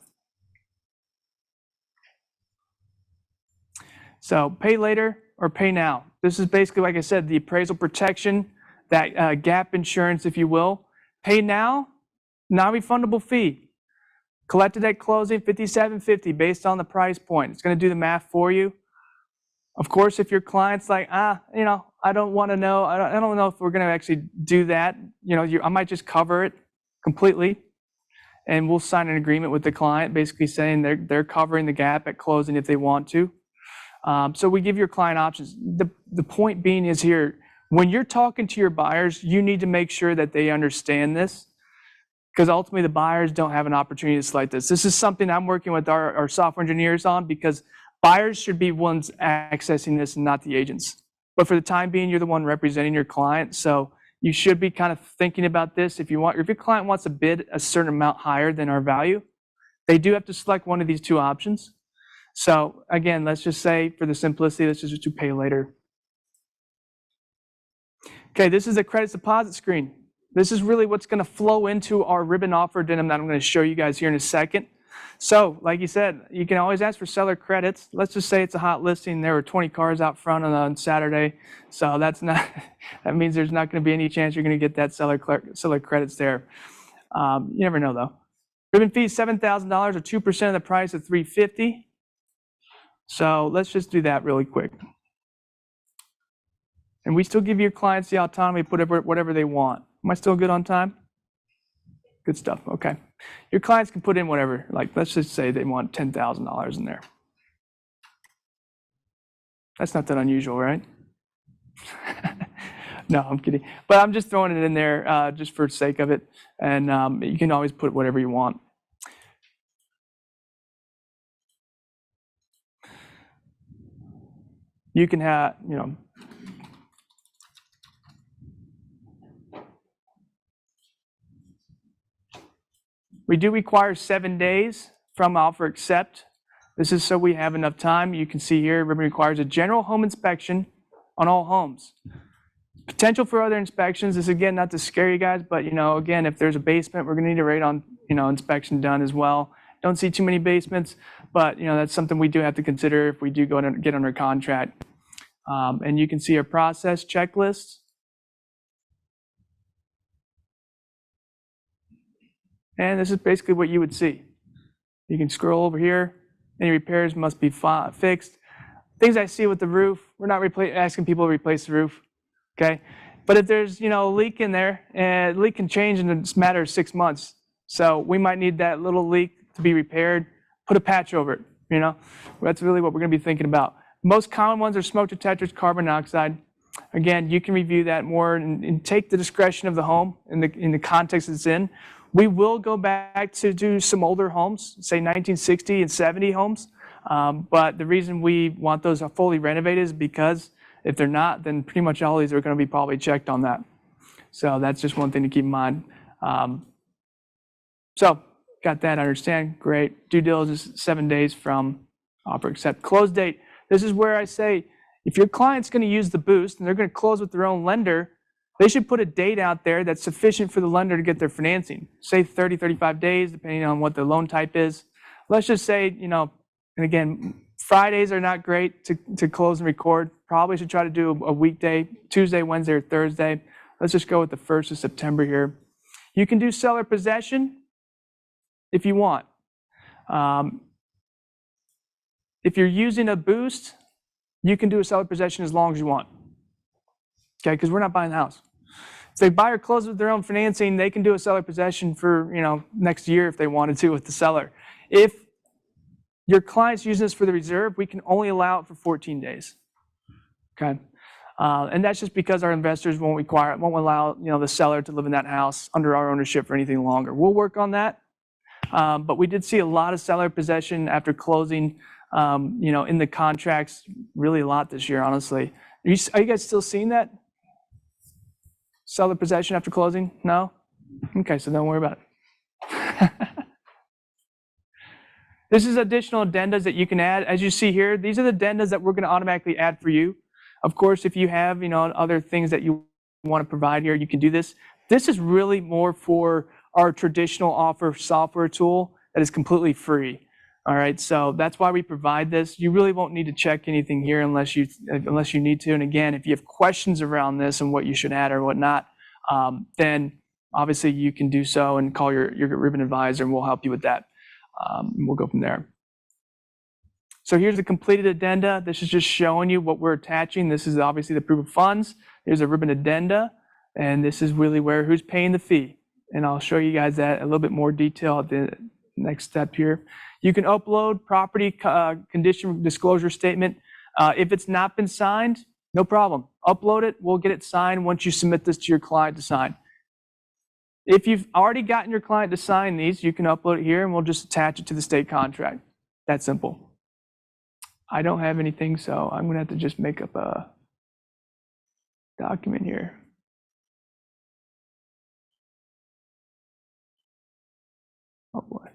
So pay later or pay now. This is basically, like I said, the appraisal protection, that gap insurance, if you will. Pay now, non-refundable fee. Collected at closing, $57.50 based on the price point. It's going to do the math for you. Of course, if your client's like, I don't want to know, I don't know if we're going to actually do that. I might just cover it completely, and we'll sign an agreement with the client, basically saying they're covering the gap at closing if they want to. So we give your client options. The point being is here, when you're talking to your buyers, you need to make sure that they understand this, because ultimately the buyers don't have an opportunity to select this. This is something I'm working with our software engineers on, because buyers should be ones accessing this and not the agents. But for the time being, you're the one representing your client. So you should be kind of thinking about this. If your client wants to bid a certain amount higher than our value, they do have to select one of these two options. So again, let's just say for the simplicity, let's just do pay later. Okay, this is a credits deposit screen. This is really what's going to flow into our ribbon offer addendum that I'm going to show you guys here in a second. So like you said, you can always ask for seller credits. Let's just say it's a hot listing. There were 20 cars out front on Saturday. So that means there's not going to be any chance you're going to get that seller credits there. You never know though. Ribbon fee is $7,000 or 2% of the price of $350. So let's just do that really quick. And we still give your clients the autonomy to put whatever they want. Am I still good on time? Good stuff, okay. Your clients can put in whatever, like let's just say they want $10,000 in there. That's not that unusual, right? No, I'm kidding. But I'm just throwing it in there just for the sake of it. And you can always put whatever you want. You can have, we do require 7 days from offer accept This is so we have enough time. You can see here, ribbon requires a general home inspection on all homes. Potential for other inspections. This, again, not to scare you guys, but, again, if there's a basement, we're going to need a radon, inspection done as well. Don't see too many basements, but, that's something we do have to consider if we do go and get under contract. And you can see our process checklist. And this is basically what you would see. You can scroll over here. Any repairs must be fixed. Things I see with the roof, we're not asking people to replace the roof, okay? But if there's, a leak in there, and leak can change in a matter of 6 months. So we might need that little leak to be repaired, put a patch over it, That's really what we're gonna be thinking about. Most common ones are smoke detectors, carbon monoxide. Again, you can review that more and take the discretion of the home in the context it's in. We will go back to do some older homes, say 1960 and 70 homes. But the reason we want those fully renovated is because if they're not, then pretty much all these are going to be probably checked on that. So that's just one thing to keep in mind. So got that, understand, great. Due diligence 7 days from offer accept. Close date, this is where I say, if your client's going to use the boost and they're going to close with their own lender, they should put a date out there that's sufficient for the lender to get their financing. Say 30, 35 days, depending on what the loan type is. Let's just say, and again, Fridays are not great to close and record. Probably should try to do a weekday, Tuesday, Wednesday, or Thursday. Let's just go with the 1st of September here. You can do seller possession if you want. If you're using a boost, you can do a seller possession as long as you want. Okay, because we're not buying the house. If they buy or close with their own financing, they can do a seller possession for next year if they wanted to with the seller. If your client's using this for the reserve, we can only allow it for 14 days. Okay, and that's just because our investors won't allow the seller to live in that house under our ownership for anything longer. We'll work on that, but we did see a lot of seller possession after closing. In the contracts, really a lot this year, honestly. Are you guys still seeing that? Seller possession after closing? No? Okay, so don't worry about it. This is additional addendas that you can add. As you see here, these are the addendas that we're going to automatically add for you. Of course, if you have other things that you want to provide here, you can do this. This is really more for our traditional offer software tool that is completely free. All right, so that's why we provide this. You really won't need to check anything here unless you need to. And again, if you have questions around this and what you should add or whatnot, then obviously you can do so and call your ribbon advisor, and we'll help you with that. And we'll go from there. So here's the completed addenda. This is just showing you what we're attaching. This is obviously the proof of funds. There's a ribbon addenda, and this is really who's paying the fee. And I'll show you guys that in a little bit more detail at the next step here. You can upload property condition disclosure statement. If it's not been signed, no problem. Upload it. We'll get it signed once you submit this to your client to sign. If you've already gotten your client to sign these, you can upload it here, and we'll just attach it to the state contract. That simple. I don't have anything, so I'm going to have to just make up a document here. Oh, boy.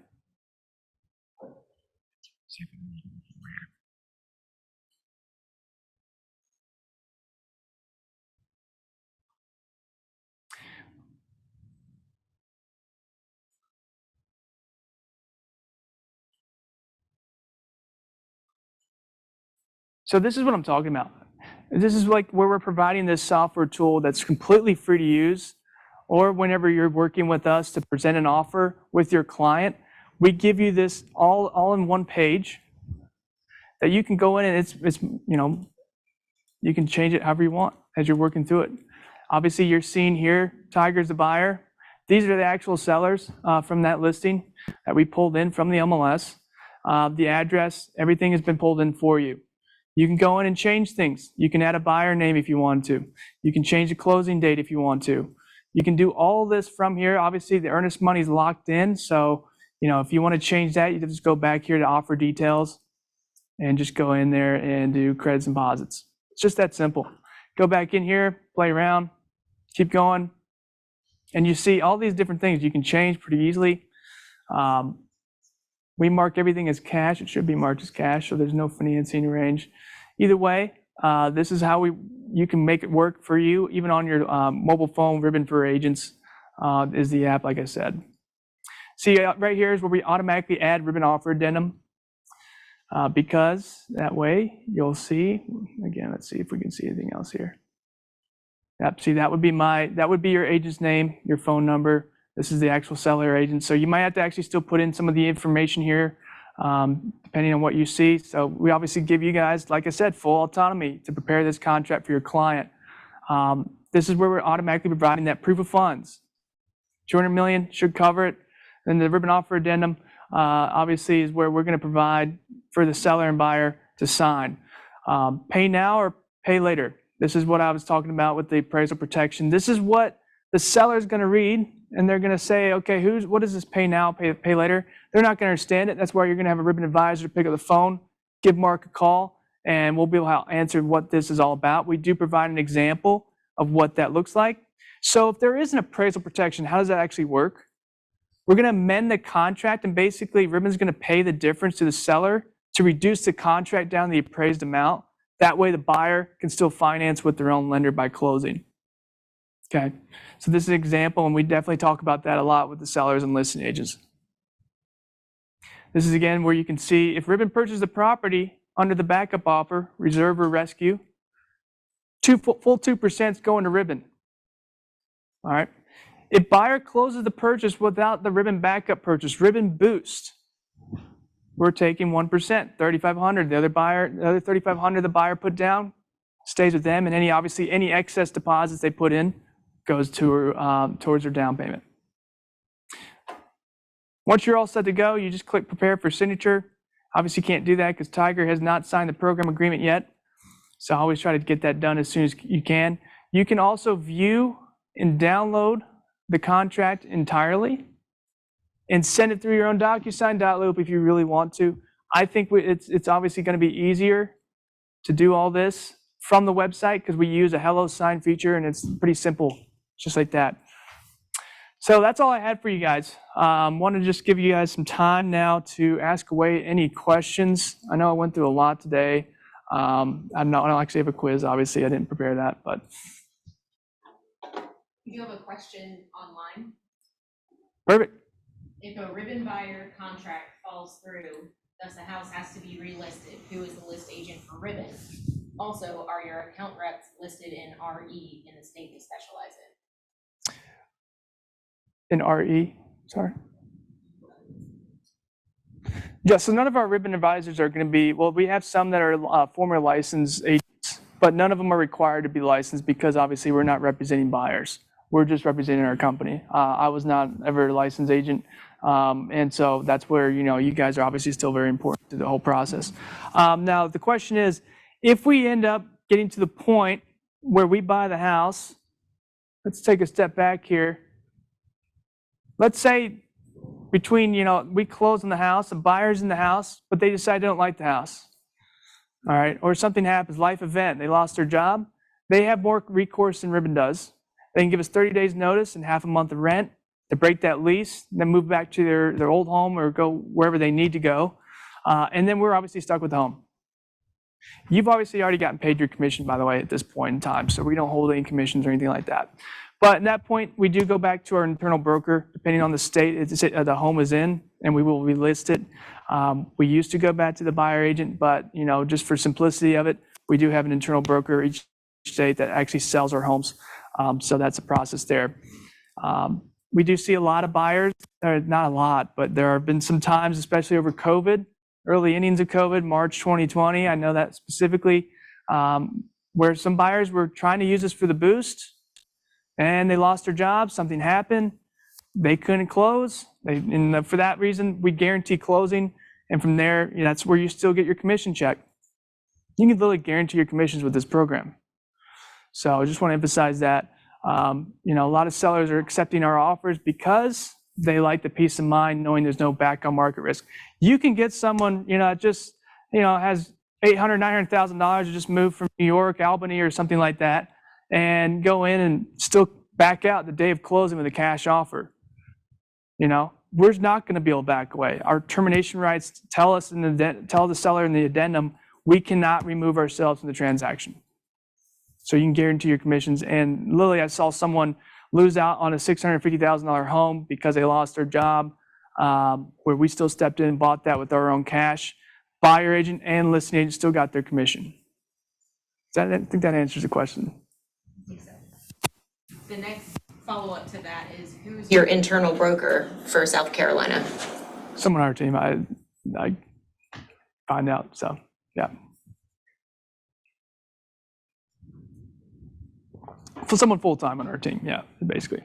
So this is what I'm talking about. This is like where we're providing this software tool that's completely free to use, or whenever you're working with us to present an offer with your client, we give you this all in one page that you can go in and it's you can change it however you want as you're working through it. Obviously, you're seeing here, Tiger's the buyer. These are the actual sellers from that listing that we pulled in from the MLS. The address, everything has been pulled in for you. You can go in and change things. You can add a buyer name if you want to. You can change the closing date if you want to. You can do all of this from here. Obviously, the earnest money is locked in. So, if you want to change that, you just go back here to offer details and just go in there and do credits and deposits. It's just that simple. Go back in here, play around, keep going. And you see all these different things you can change pretty easily. We mark everything as cash. It should be marked as cash, so there's no financing arranged. Either way, this is how you can make it work for you, even on your mobile phone. Ribbon for Agents is the app, like I said. See, right here is where we automatically add ribbon offer addendum, because that way you'll see, again, let's see if we can see anything else here. Yep, see, that would be your agent's name, your phone number. This is the actual seller agent. So you might have to actually still put in some of the information here, depending on what you see. So we obviously give you guys, like I said, full autonomy to prepare this contract for your client. This is where we're automatically providing that proof of funds. 200 million should cover it. Then the ribbon offer addendum, obviously, is where we're going to provide for the seller and buyer to sign. Pay now or pay later. This is what I was talking about with the appraisal protection. This is what the seller is going to read, and they're going to say, okay, what is this pay now, pay later? They're not going to understand it. That's why you're going to have a ribbon advisor pick up the phone, give Mark a call, and we'll be able to answer what this is all about. We do provide an example of what that looks like. So if there is an appraisal protection, how does that actually work? We're going to amend the contract, and basically Ribbon's going to pay the difference to the seller to reduce the contract down the appraised amount. That way the buyer can still finance with their own lender by closing. Okay, so this is an example, and we definitely talk about that a lot with the sellers and listing agents. This is again where you can see if Ribbon purchases the property under the backup offer, reserve or rescue, full 2% is going to Ribbon. All right. If buyer closes the purchase without the Ribbon backup purchase, Ribbon boost, we're taking 1%, $3,500. The other $3,500 the buyer put down stays with them, and obviously any excess deposits they put in goes to towards their down payment. Once you're all set to go, you just click prepare for signature. Obviously, you can't do that because Tiger has not signed the program agreement yet. So I always try to get that done as soon as you can. You can also view and download the contract entirely and send it through your own DocuSign.loop if you really want to. I think it's obviously going to be easier to do all this from the website because we use a Hello Sign feature, and it's pretty simple, just like that. So that's all I had for you guys. Want to just give you guys some time now to ask away any questions. I know I went through a lot today. I don't actually have a quiz, obviously. I didn't prepare that, but. You have a question online. Perfect. If a Ribbon buyer contract falls through, thus the house has to be relisted, who is the list agent for Ribbon? Also, are your account reps listed in RE in the state they specialize in? In RE, sorry. Yeah, so none of our Ribbon advisors are going to be, well, we have some that are former licensed agents, but none of them are required to be licensed because obviously we're not representing buyers. We're just representing our company. I was not ever a licensed agent, and so that's where, you guys are obviously still very important to the whole process. Now, the question is, if we end up getting to the point where we buy the house, let's take a step back here. Let's say between, we close on the house, the buyer's in the house, but they decide they don't like the house. All right, or something happens, life event, they lost their job. They have more recourse than Ribbon does. They can give us 30 days notice and half a month of rent to break that lease, then move back to their old home or go wherever they need to go. And then we're obviously stuck with the home. You've obviously already gotten paid your commission, by the way, at this point in time, so we don't hold any commissions or anything like that. But at that point, we do go back to our internal broker, depending on the state the home is in, and we will relist it. We used to go back to the buyer agent, but just for simplicity of it, we do have an internal broker each state that actually sells our homes. So that's a process there. We do see a lot of buyers, not a lot, but there have been some times, especially over COVID, early innings of COVID, March 2020, I know that specifically, where some buyers were trying to use this for the boost, and they lost their job, something happened, they couldn't close. And for that reason, we guarantee closing, and from there, that's where you still get your commission check. You can literally guarantee your commissions with this program. So I just want to emphasize that. A lot of sellers are accepting our offers because they like the peace of mind knowing there's no back on market risk. You can get someone, just, has $800,000, $900,000 to just move from New York, Albany, or something like that, and go in and still back out the day of closing with a cash offer. we're not going to be able to back away. Our termination rights tell the seller in the addendum, we cannot remove ourselves from the transaction. So you can guarantee your commissions. And literally, I saw someone lose out on a $650,000 home because they lost their job, where we still stepped in and bought that with our own cash. Buyer agent and listing agent still got their commission. I think that answers the question. I think so. The next follow-up to that is, who's your internal broker for South Carolina? Someone on our team, I find out, so yeah. For someone full-time on our team, yeah, basically.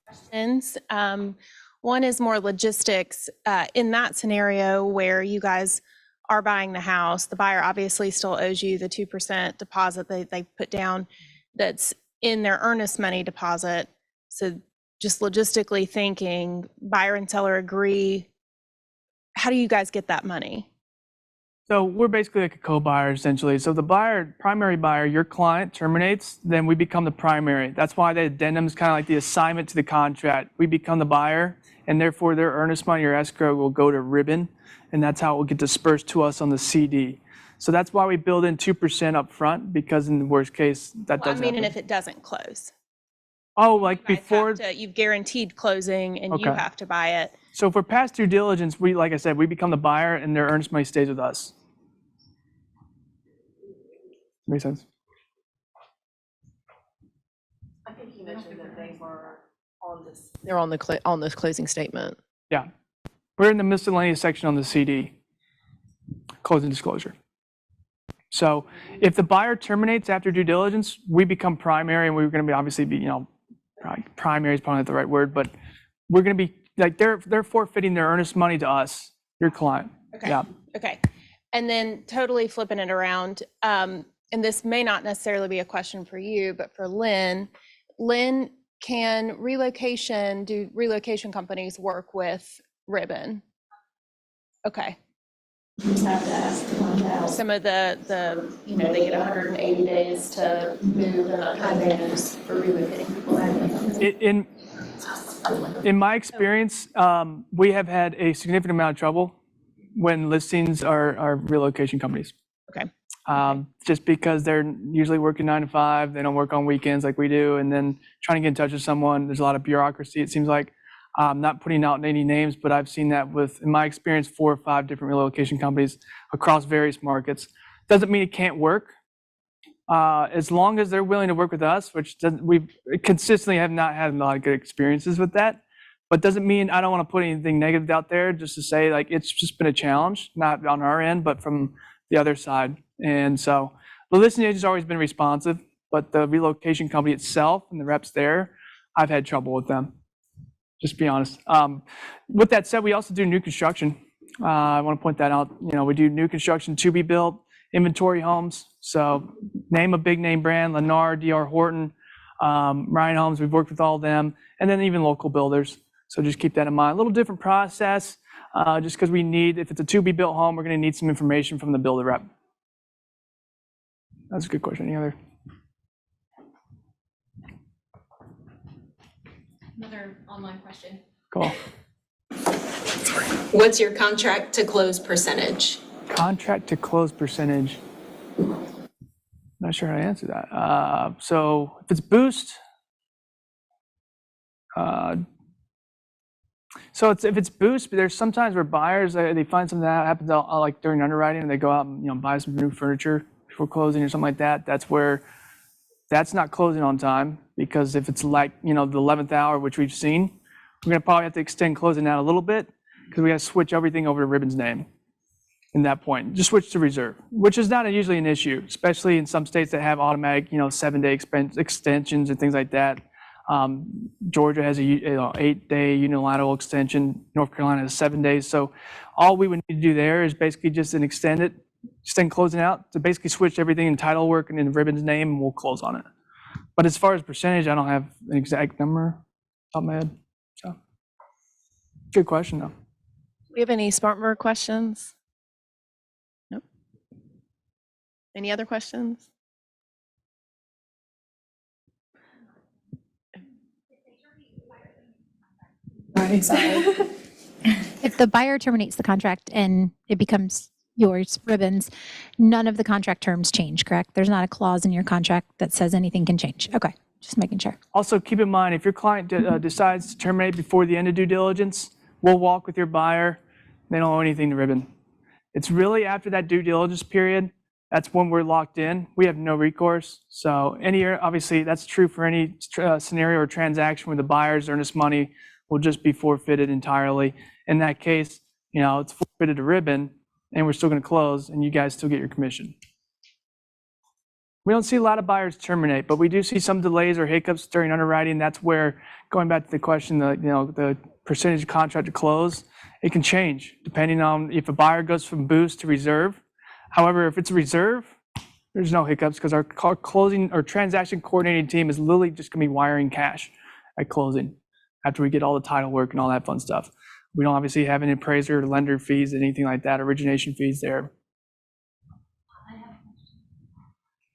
Questions. One is more logistics. In that scenario where you guys are buying the house, the buyer obviously still owes you the 2% deposit they put down that's in their earnest money deposit. So just logistically thinking, buyer and seller agree. How do you guys get that money? So we're basically like a co-buyer essentially. So the buyer, primary buyer, your client terminates, then we become the primary. That's why the addendum is kind of like the assignment to the contract. We become the buyer, and therefore their earnest money or escrow will go to Ribbon, and that's how it will get dispersed to us on the CD. So that's why we build in 2% up front, because in the worst case, that doesn't happen. And if it doesn't close. Oh, like You guys before? have to- you've guaranteed closing and you Okay. have to buy it. So for past due diligence, like I said, we become the buyer and their earnest money stays with us. Makes sense? I think you mentioned that they were on this. They're on this closing statement. Yeah. We're in the miscellaneous section on the CD, closing disclosure. So if the buyer terminates after due diligence, we become primary, and we're going to be obviously be, primary is probably not the right word, but we're going to be like they're forfeiting their earnest money to us, your client. Okay. Yeah. Okay. And then totally flipping it around, and this may not necessarily be a question for you, but for Lynn. Lynn, can do relocation companies work with Ribbon? Okay. Have to ask the contract. Some of the they get 180 days to move and that kind of things for relocating people. In my experience, we have had a significant amount of trouble when listings are relocation companies. Okay. Just because they're usually working 9 to 5, they don't work on weekends like we do, and then trying to get in touch with someone, there's a lot of bureaucracy. It seems like, not putting out any names, but I've seen that with, in my experience, 4 or 5 different relocation companies across various markets. Doesn't mean it can't work. As long as they're willing to work with us, which we consistently have not had a lot of good experiences with that, but doesn't mean I don't want to put anything negative out there, just to say like it's just been a challenge, not on our end, but from the other side. And so the listing agent's always been responsive, but the relocation company itself and the reps there, I've had trouble with them, just to be honest. With that said, we also do new construction. I want to point that out. We do new construction to be built, inventory homes. So name a big name brand, Lennar, D.R. Horton, Ryan Homes, we've worked with all of them, and then even local builders. So just keep that in mind. A little different process, just because if it's a to-be-built home, we're going to need some information from the builder rep. That's a good question. Any other? Another online question. Cool. What's your contract to close percentage? Contract to close percentage. Not sure how to answer that. So if it's boost, if it's boost, there's sometimes where buyers, they find something that happens like during underwriting, and they go out and buy some new furniture before closing or something like that. That's not closing on time, because if it's like the 11th hour, which we've seen, we're gonna probably have to extend closing out a little bit, because we got to switch everything over to Ribbon's name. In that point, just switch to reserve, which is not usually an issue, especially in some states that have automatic 7-day extensions and things like that. Georgia has a 8-day unilateral extension. North Carolina has 7 days. So all we would need to do there is basically just extend closing out to basically switch everything in title work and in Ribbon's name, and we'll close on it. But as far as percentage, I don't have an exact number off the top of my head. So good question though. Do we have any Spartanburg questions? Nope. Any other questions? Sorry. If the buyer terminates the contract and it becomes yours, Ribbons, none of the contract terms change, correct? There's not a clause in your contract that says anything can change. Okay, just making sure. Also, keep in mind, if your client decides to terminate before the end of due diligence, we'll walk with your buyer. They don't owe anything to Ribbon. It's really after that due diligence period, that's when we're locked in. We have no recourse. So obviously, that's true for any scenario or transaction where the buyer's earnest money will just be forfeited entirely. In that case, it's forfeited to Ribbon, and we're still going to close, and you guys still get your commission. We don't see a lot of buyers terminate, but we do see some delays or hiccups during underwriting. That's where, going back to the question, the percentage of contract to close, it can change depending on if a buyer goes from boost to reserve. However, if it's a reserve, there's no hiccups because our closing or transaction coordinating team is literally just going to be wiring cash at closing after we get all the title work and all that fun stuff. We don't obviously have any appraiser, lender fees, anything like that, origination fees there. I have a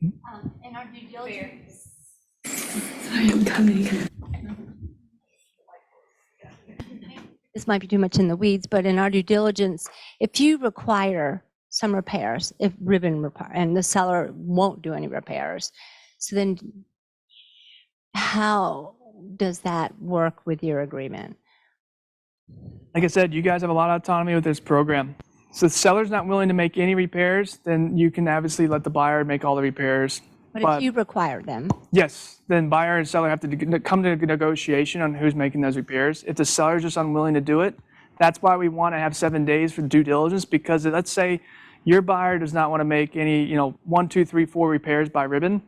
question. In our due diligence. I am coming. This might be too much in the weeds, but in our due diligence, if you require some repairs, if Ribbon repair, and the seller won't do any repairs, so then how does that work with your agreement? Like I said, you guys have a lot of autonomy with this program. So the seller's not willing to make any repairs, then you can obviously let the buyer make all the repairs. But if you require them, Yes, then buyer and seller have to come to a negotiation on who's making those repairs. If the seller's just unwilling to do it, that's why we want to have 7 days for due diligence, because let's say your buyer does not want to make any, 1, 2, 3, 4 repairs by Ribbon,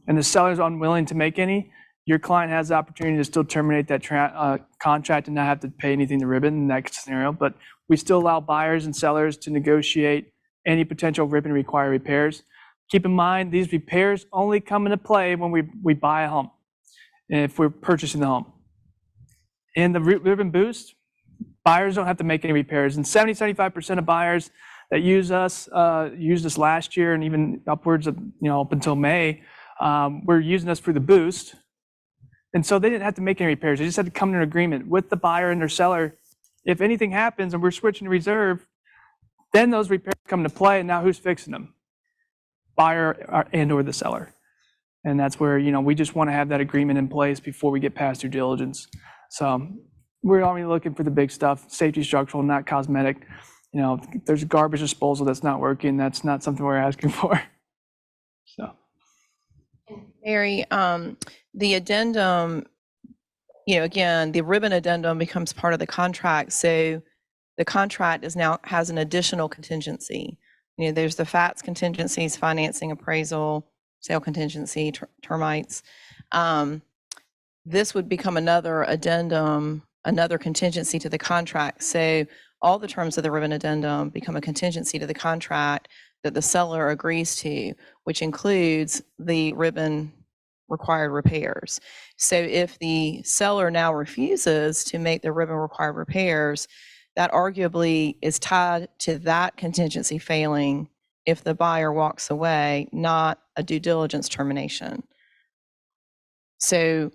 and the seller's unwilling to make any, your client has the opportunity to still terminate that contract and not have to pay anything to Ribbon in that scenario. But we still allow buyers and sellers to negotiate any potential Ribbon required repairs. Keep in mind, these repairs only come into play when we buy a home, if we're purchasing the home. In the Ribbon Boost, buyers don't have to make any repairs. And 75% of buyers that used us last year and even upwards of, up until May, were using us for the Boost. And so they didn't have to make any repairs. They just had to come to an agreement with the buyer and their seller. If anything happens and we're switching to reserve, then those repairs come into play, and now who's fixing them? Buyer and or the seller. And that's where, we just want to have that agreement in place before we get past due diligence. So we're only looking for the big stuff, safety structural, not cosmetic. If there's garbage disposal that's not working, that's not something we're asking for. So. Mary, the addendum, again, the Ribbon addendum becomes part of the contract. So the contract has an additional contingency. There's the FATS contingencies, financing, appraisal, sale contingency, termites. This would become another addendum, another contingency to the contract. So all the terms of the Ribbon addendum become a contingency to the contract that the seller agrees to, which includes the Ribbon required repairs. So if the seller now refuses to make the Ribbon required repairs, that arguably is tied to that contingency failing if the buyer walks away, not a due diligence termination. So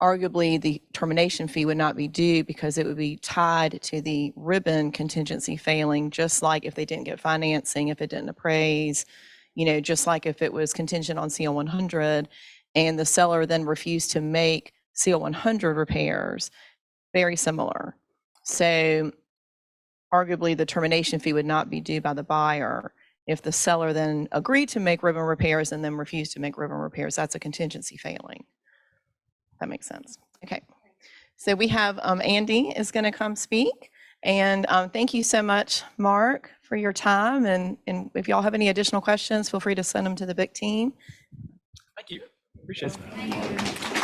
arguably the termination fee would not be due because it would be tied to the Ribbon contingency failing, just like if they didn't get financing, if it didn't appraise, just like if it was contingent on CO 100 and the seller then refused to make CO 100 repairs, very similar. So arguably the termination fee would not be due by the buyer. If the seller then agreed to make Ribbon repairs and then refused to make Ribbon repairs, that's a contingency failing. That makes sense. Okay. So we have Andy is going to come speak. And thank you so much, Mark, for your time. And if y'all have any additional questions, feel free to send them to the BIC team. Thank you. Appreciate it.